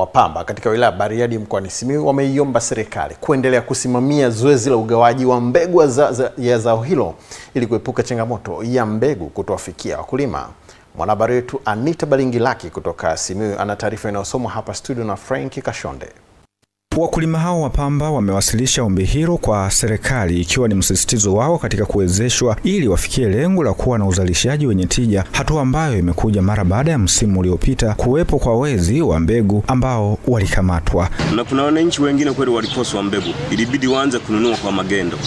wa pamba katika wilaya Bariadi mkoani Simiyu wameiomba serikali kuendelea kusimamia zoezi la ugawaji wa mbegu ya zao hilo ili kuepuka changamoto ya mbegu kutowafikia wakulima. Mwanahabari wetu Anita Balingilaki kutoka Simiyu ana taarifa inayosomwa hapa studio na Frank Kashonde. Wakulima hao wa pamba wamewasilisha ombi hilo kwa serikali ikiwa ni msisitizo wao katika kuwezeshwa ili wafikie lengo la kuwa na uzalishaji wenye tija, hatua ambayo imekuja mara baada ya msimu uliopita kuwepo kwa wezi wa mbegu ambao walikamatwa. Na kuna wananchi wengine kweli walikoswa mbegu, ilibidi waanze kununua kwa magendo,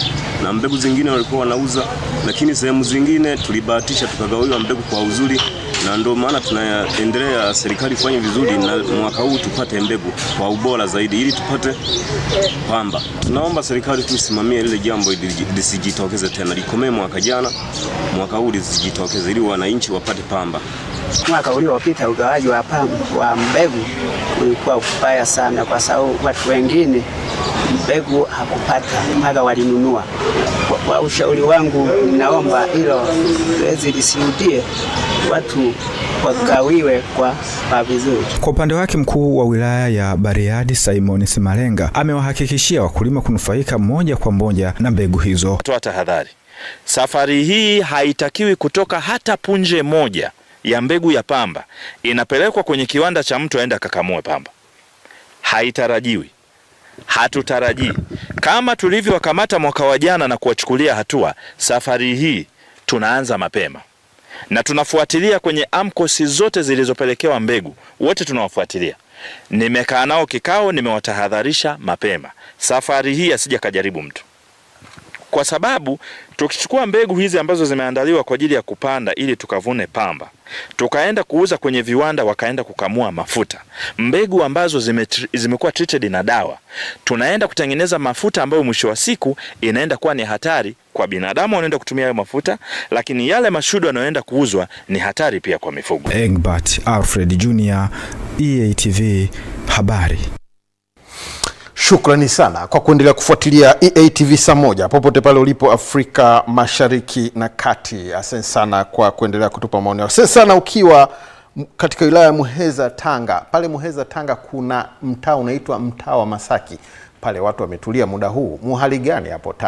na mbegu zingine walikuwa wanauza, lakini sehemu zingine tulibahatisha tukagawiwa mbegu kwa uzuri, na ndio maana tunaendelea serikali kufanya vizuri na mwaka huu tupate mbegu kwa ubora zaidi ili tupate pamba. Tunaomba serikali tusimamie ile jambo lisijitokeze tena, likomee mwaka jana, mwaka huu lisijitokeze ili wananchi wapate pamba. Mwaka uliopita ugawaji wa pamba wa mbegu ulikuwa mbaya sana kwa sababu watu wengine mbegu hakupata mpaka walinunua. Kwa ushauri wangu naomba hilo zoezi lisirudie, watu wagawiwe kwa vizuri. Kwa upande wake mkuu wa wilaya ya Bariadi Simon Simalenga amewahakikishia wakulima kunufaika moja kwa moja na mbegu hizo. Toa tahadhari. Safari hii haitakiwi kutoka hata punje moja ya mbegu ya pamba inapelekwa kwenye kiwanda cha mtu aenda kakamue pamba. Haitarajiwi. Hatutarajii. Kama tulivyowakamata mwaka wa jana na kuwachukulia hatua, safari hii tunaanza mapema. Na tunafuatilia kwenye AMCOS zote zilizopelekewa mbegu, wote tunawafuatilia. Nimekaa nao kikao, nimewatahadharisha mapema. Safari hii asije kajaribu mtu. Kwa sababu tukichukua mbegu hizi ambazo zimeandaliwa kwa ajili ya kupanda ili tukavune pamba, tukaenda kuuza kwenye viwanda wakaenda kukamua mafuta, mbegu ambazo zimekuwa treated na dawa, tunaenda kutengeneza mafuta ambayo mwisho wa siku inaenda kuwa ni hatari kwa binadamu wanaenda kutumia hayo mafuta, lakini yale mashudu yanayoenda kuuzwa ni hatari pia kwa mifugo. Egbert Alfred Jr, EATV habari. Shukrani sana kwa kuendelea kufuatilia EATV saa moja popote pale ulipo Afrika Mashariki na Kati. Asante sana kwa kuendelea kutupa maoni. Asante sana ukiwa katika wilaya ya Muheza Tanga. Pale Muheza Tanga kuna mtaa unaitwa mtaa wa Masaki. Pale watu wametulia muda huu. Muhali gani hapo Tanga?